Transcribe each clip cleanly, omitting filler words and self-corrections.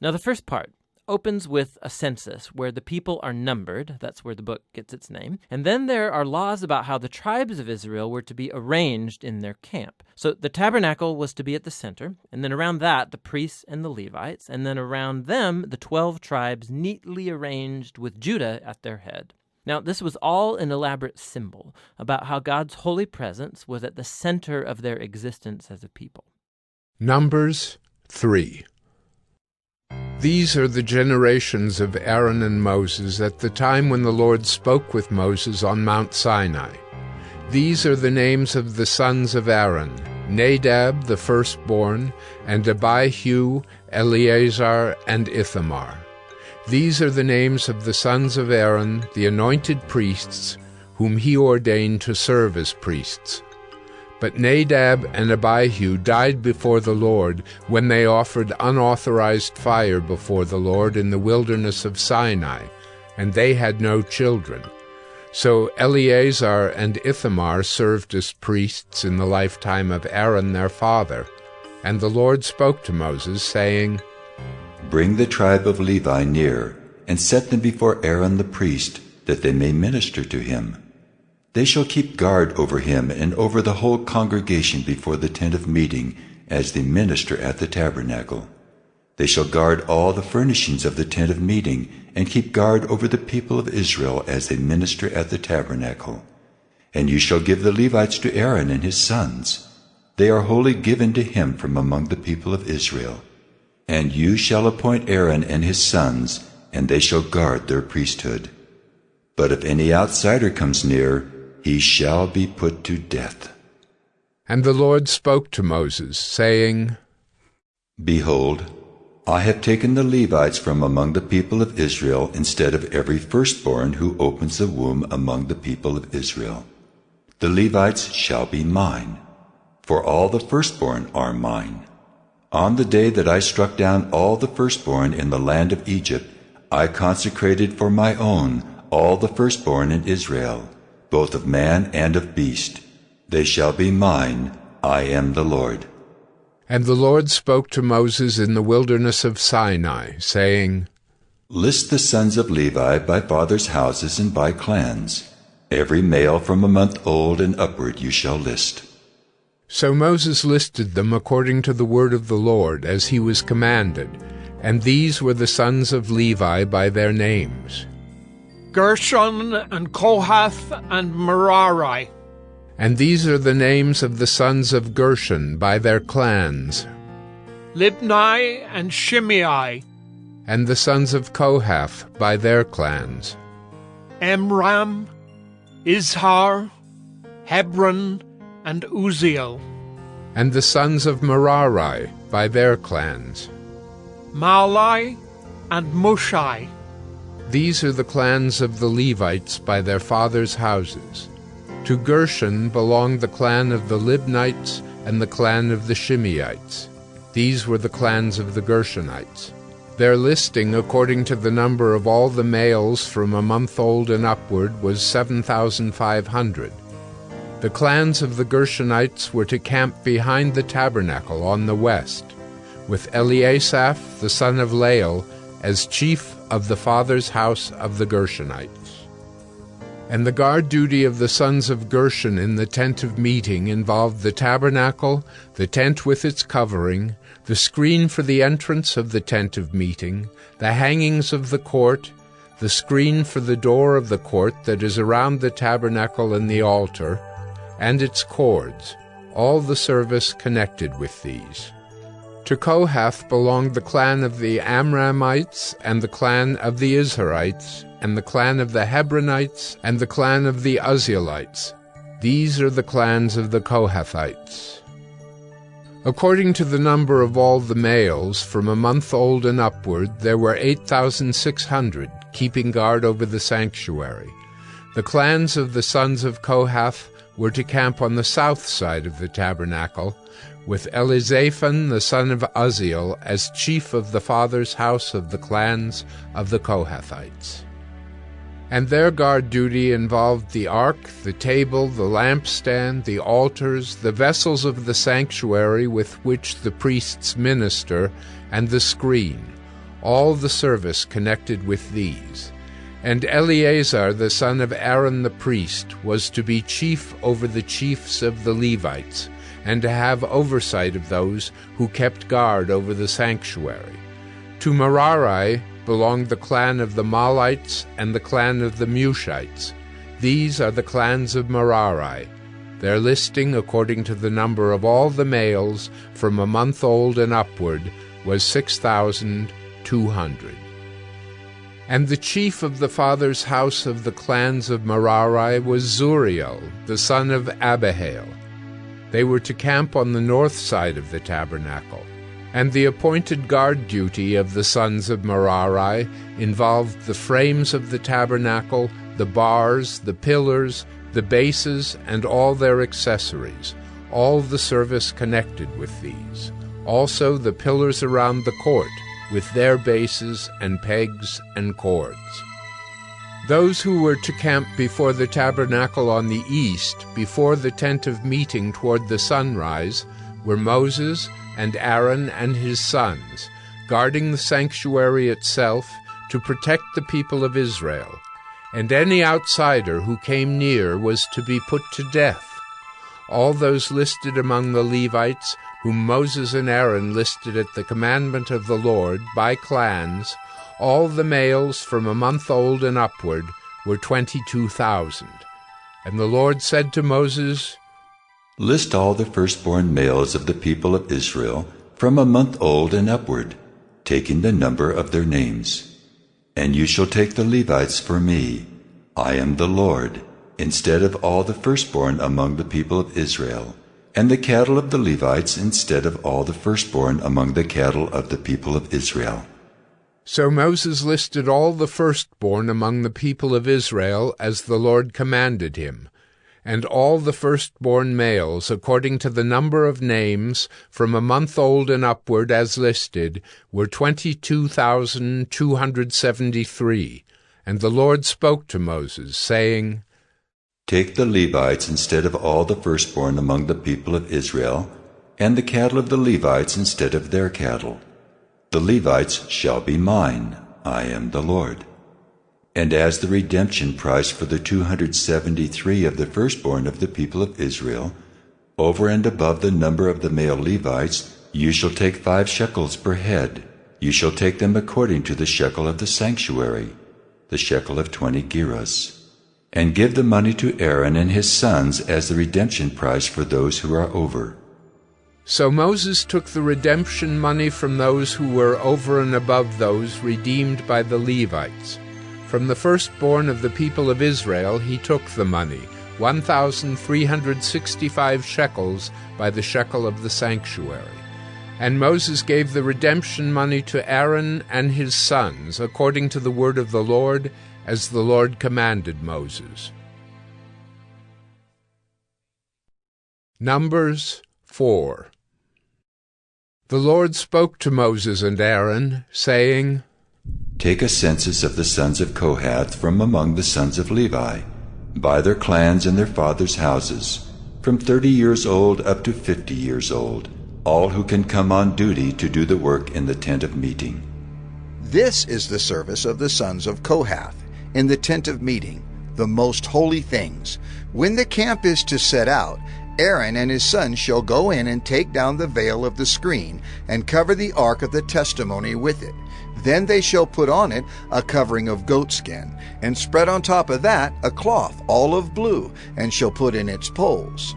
Now, the first part opens with a census where the people are numbered. That's where the book gets its name. And then there are laws about how the tribes of Israel were to be arranged in their camp. So the tabernacle was to be at the center, and then around that, the priests and the Levites, and then around them, the 12 tribes neatly arranged with Judah at their head. Now, this was all an elaborate symbol about how God's holy presence was at the center of their existence as a people. Numbers 3. These are the generations of Aaron and Moses at the time when the Lord spoke with Moses on Mount Sinai. These are the names of the sons of Aaron: Nadab the firstborn, and Abihu, Eleazar, and Ithamar. These are the names of the sons of Aaron, the anointed priests, whom he ordained to serve as priests. But Nadab and Abihu died before the Lord when they offered unauthorized fire before the Lord in the wilderness of Sinai, and they had no children. So Eleazar and Ithamar served as priests in the lifetime of Aaron their father. And the Lord spoke to Moses, saying, "Bring the tribe of Levi near, and set them before Aaron the priest, that they may minister to him. They shall keep guard over him and over the whole congregation before the tent of meeting, as they minister at the tabernacle. They shall guard all the furnishings of the tent of meeting, and keep guard over the people of Israel as they minister at the tabernacle. And you shall give the Levites to Aaron and his sons. They are wholly given to him from among the people of Israel. And you shall appoint Aaron and his sons, and they shall guard their priesthood. But if any outsider comes near, he shall be put to death." And the Lord spoke to Moses, saying, "Behold, I have taken the Levites from among the people of Israel instead of every firstborn who opens the womb among the people of Israel. The Levites shall be mine, for all the firstborn are mine. On the day that I struck down all the firstborn in the land of Egypt, I consecrated for my own all the firstborn in Israel, both of man and of beast. They shall be mine. I am the Lord." And the Lord spoke to Moses in the wilderness of Sinai, saying, "List the sons of Levi by fathers' houses and by clans. Every male from a month old and upward you shall list." So Moses listed them according to the word of the Lord, as he was commanded, and these were the sons of Levi by their names: Gershon and Kohath and Merari. And these are the names of the sons of Gershon by their clans: Libni and Shimei. And the sons of Kohath by their clans: Amram, Izhar, Hebron, and Uzziel. And the sons of Merari by their clans: Mahli and Mushai. These are the clans of the Levites by their fathers' houses. To Gershon belonged the clan of the Libnites and the clan of the Shimeites. These were the clans of the Gershonites. Their listing, according to the number of all the males from a month old and upward, was 7,500. The clans of the Gershonites were to camp behind the tabernacle on the west, with Eliasaph the son of Lael as chief of the father's house of the Gershonites. And the guard duty of the sons of Gershon in the tent of meeting involved the tabernacle, the tent with its covering, the screen for the entrance of the tent of meeting, the hangings of the court, the screen for the door of the court that is around the tabernacle and the altar, and its cords, all the service connected with these. To Kohath belonged the clan of the Amramites, and the clan of the Izharites, and the clan of the Hebronites, and the clan of the Uzzielites. These are the clans of the Kohathites. According to the number of all the males, from a month old and upward, there were 8,600, keeping guard over the sanctuary. The clans of the sons of Kohath were to camp on the south side of the tabernacle, with Elizaphan the son of Uzziel as chief of the father's house of the clans of the Kohathites. And their guard duty involved the ark, the table, the lampstand, the altars, the vessels of the sanctuary with which the priests minister, and the screen. all the service connected with these. And Eleazar the son of Aaron the priest was to be chief over the chiefs of the Levites, and to have oversight of those who kept guard over the sanctuary. To Merari belonged the clan of the Mahlites and the clan of the Mushites. These are the clans of Merari. Their listing, according to the number of all the males from a month old and upward, was 6,200. And the chief of the father's house of the clans of Merari was Zuriel, the son of Abihail. They were to camp on the north side of the tabernacle. And the appointed guard duty of the sons of Merari involved the frames of the tabernacle, the bars, the pillars, the bases, and all their accessories, all the service connected with these. Also the pillars around the court, with their bases and pegs and cords. Those who were to camp before the tabernacle on the east, before the tent of meeting toward the sunrise, were Moses and Aaron and his sons, guarding the sanctuary itself to protect the people of Israel. And any outsider who came near was to be put to death. All those listed among the Levites, whom Moses and Aaron listed at the commandment of the Lord, by clans, all the males from a month old and upward, were 22,000. And the Lord said to Moses, List all the firstborn males of the people of Israel from a month old and upward, taking the number of their names. And you shall take the Levites for me. I am the Lord, instead of all the firstborn among the people of Israel, and the cattle of the Levites instead of all the firstborn among the cattle of the people of Israel. So Moses listed all the firstborn among the people of Israel as the Lord commanded him, and all the firstborn males, according to the number of names, from a month old and upward as listed, were 22,273. And the Lord spoke to Moses, saying, Take the Levites instead of all the firstborn among the people of Israel, and the cattle of the Levites instead of their cattle. The Levites shall be mine. I am the Lord. And as the redemption price for the 273 of the firstborn of the people of Israel, over and above the number of the male Levites, you shall take 5 shekels per head. You shall take them according to the shekel of the sanctuary, the shekel of 20 gerahs. And give the money to Aaron and his sons as the redemption price for those who are over. So Moses took the redemption money from those who were over and above those redeemed by the Levites. From the firstborn of the people of Israel he took the money, 1,365 shekels by the shekel of the sanctuary. And Moses gave the redemption money to Aaron and his sons, according to the word of the Lord, as the Lord commanded Moses. Numbers 4. The Lord spoke to Moses and Aaron, saying, Take a census of the sons of Kohath from among the sons of Levi, by their clans and their fathers' houses, from 30 years old up to 50 years old, all who can come on duty to do the work in the tent of meeting. This is the service of the sons of Kohath in the tent of meeting, the most holy things. When the camp is to set out, Aaron and his sons shall go in and take down the veil of the screen and cover the ark of the testimony with it. Then they shall put on it a covering of goatskin, and spread on top of that a cloth all of blue, and shall put in its poles.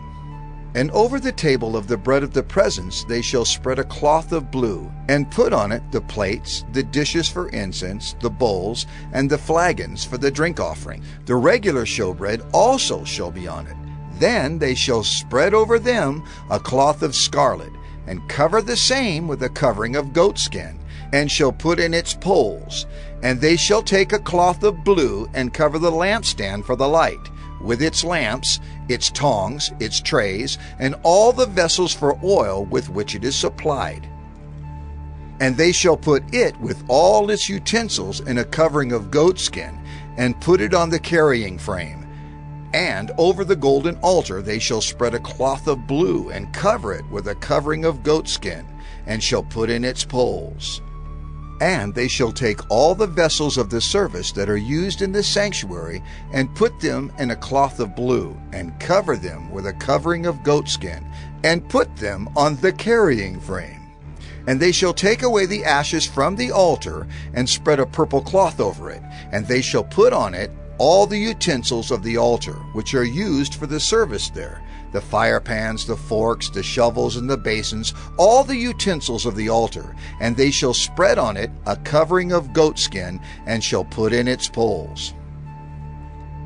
And over the table of the bread of the presence they shall spread a cloth of blue, and put on it the plates, the dishes for incense, the bowls, and the flagons for the drink offering. The regular showbread also shall be on it. Then they shall spread over them a cloth of scarlet, and cover the same with a covering of goatskin, and shall put in its poles. And they shall take a cloth of blue, and cover the lampstand for the light, with its lamps, its tongs, its trays, and all the vessels for oil with which it is supplied. And they shall put it with all its utensils in a covering of goatskin, and put it on the carrying frame. And over the golden altar they shall spread a cloth of blue, and cover it with a covering of goatskin, and shall put in its poles. And they shall take all the vessels of the service that are used in the sanctuary, and put them in a cloth of blue, and cover them with a covering of goatskin, and put them on the carrying frame. And they shall take away the ashes from the altar, and spread a purple cloth over it, and they shall put on it all the utensils of the altar, which are used for the service there, the fire pans, the forks, the shovels, and the basins, all the utensils of the altar, and they shall spread on it a covering of goatskin, and shall put in its poles.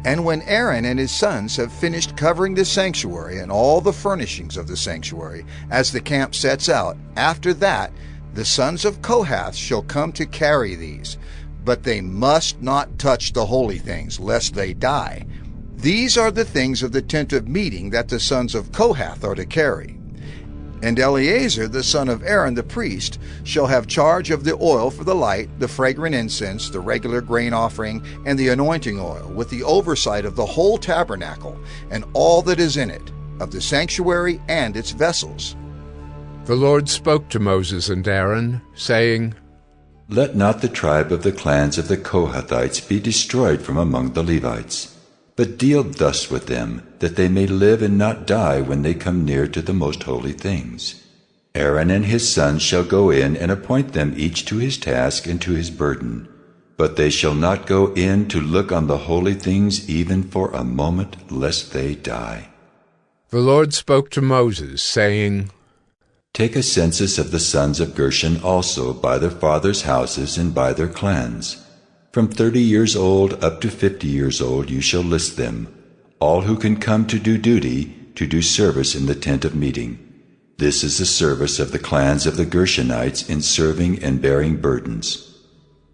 And when Aaron and his sons have finished covering the sanctuary and all the furnishings of the sanctuary, as the camp sets out, after that the sons of Kohath shall come to carry these. But they must not touch the holy things, lest they die. These are the things of the tent of meeting that the sons of Kohath are to carry. And Eleazar the son of Aaron the priest shall have charge of the oil for the light, the fragrant incense, the regular grain offering, and the anointing oil, with the oversight of the whole tabernacle, and all that is in it, of the sanctuary and its vessels. The Lord spoke to Moses and Aaron, saying, Let not the tribe of the clans of the Kohathites be destroyed from among the Levites, but deal thus with them, that they may live and not die when they come near to the most holy things. Aaron and his sons shall go in and appoint them each to his task and to his burden, but they shall not go in to look on the holy things even for a moment, lest they die. The Lord spoke to Moses, saying, Take a census of the sons of Gershon also by their fathers' houses and by their clans. From 30 years old up to 50 years old you shall list them, all who can come to do duty, to do service in the tent of meeting. This is the service of the clans of the Gershonites in serving and bearing burdens.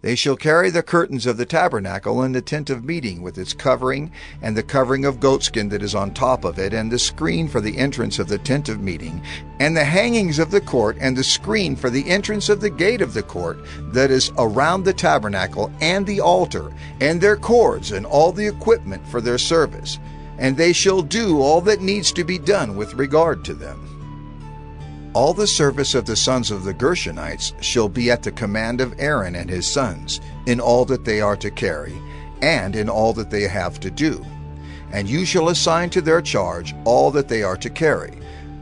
They shall carry the curtains of the tabernacle and the tent of meeting with its covering, and the covering of goatskin that is on top of it, and the screen for the entrance of the tent of meeting, and the hangings of the court, and the screen for the entrance of the gate of the court that is around the tabernacle, and the altar, and their cords, and all the equipment for their service. And they shall do all that needs to be done with regard to them. All the service of the sons of the Gershonites shall be at the command of Aaron and his sons, in all that they are to carry, and in all that they have to do. And you shall assign to their charge all that they are to carry.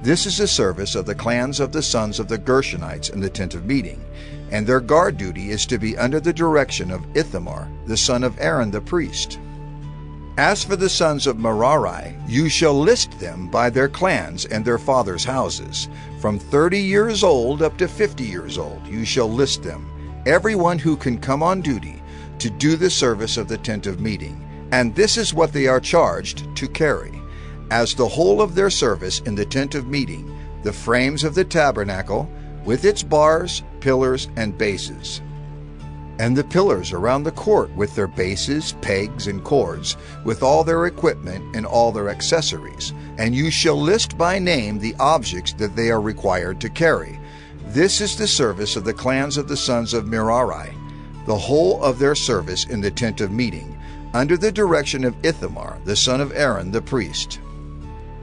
This is the service of the clans of the sons of the Gershonites in the tent of meeting, and their guard duty is to be under the direction of Ithamar, the son of Aaron the priest. As for the sons of Merari, you shall list them by their clans and their fathers' houses. From 30 years old up to 50 years old you shall list them, everyone who can come on duty to do the service of the tent of meeting. And this is what they are charged to carry. As the whole of their service in the tent of meeting, the frames of the tabernacle, with its bars, pillars, and bases, and the pillars around the court with their bases, pegs, and cords, with all their equipment and all their accessories. And you shall list by name the objects that they are required to carry. This is the service of the clans of the sons of Merari, the whole of their service in the tent of meeting, under the direction of Ithamar, the son of Aaron the priest.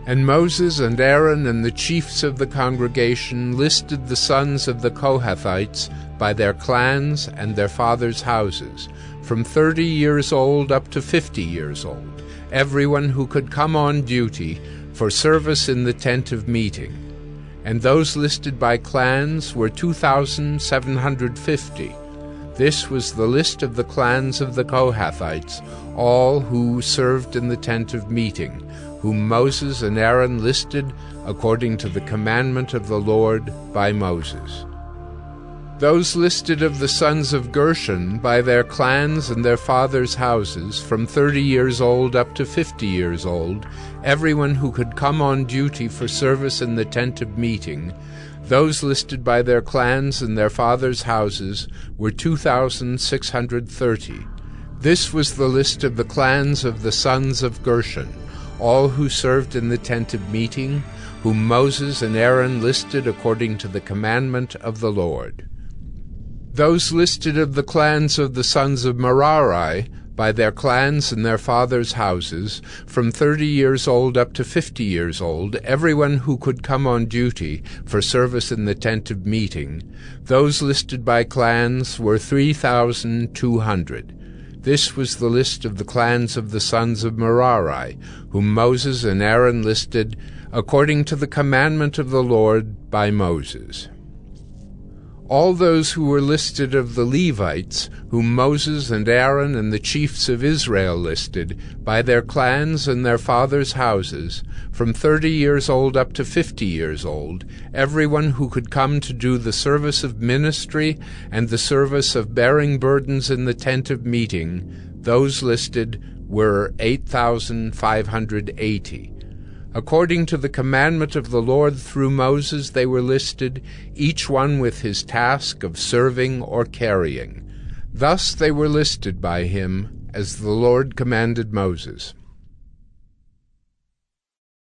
And Moses and Aaron and the chiefs of the congregation listed the sons of the Kohathites by their clans and their fathers' houses, from 30 years old up to 50 years old, everyone who could come on duty for service in the tent of meeting. And those listed by clans were 2,750. This was the list of the clans of the Kohathites, all who served in the tent of meeting, whom Moses and Aaron listed according to the commandment of the Lord by Moses. Those listed of the sons of Gershon by their clans and their fathers' houses, from 30 years old up to 50 years old, everyone who could come on duty for service in the tent of meeting, those listed by their clans and their fathers' houses were 2,630. This was the list of the clans of the sons of Gershon, all who served in the tent of meeting, whom Moses and Aaron listed according to the commandment of the Lord. Those listed of the clans of the sons of Merari by their clans and their fathers' houses, from 30 years old up to 50 years old, everyone who could come on duty for service in the tent of meeting. Those listed by clans were 3,200. This was the list of the clans of the sons of Merari, whom Moses and Aaron listed according to the commandment of the Lord by Moses. All those who were listed of the Levites, whom Moses and Aaron and the chiefs of Israel listed, by their clans and their fathers' houses, from 30 years old up to 50 years old, everyone who could come to do the service of ministry and the service of bearing burdens in the tent of meeting, those listed were 8,580. According to the commandment of the Lord through Moses they were listed, each one with his task of serving or carrying. Thus they were listed by him, as the Lord commanded Moses.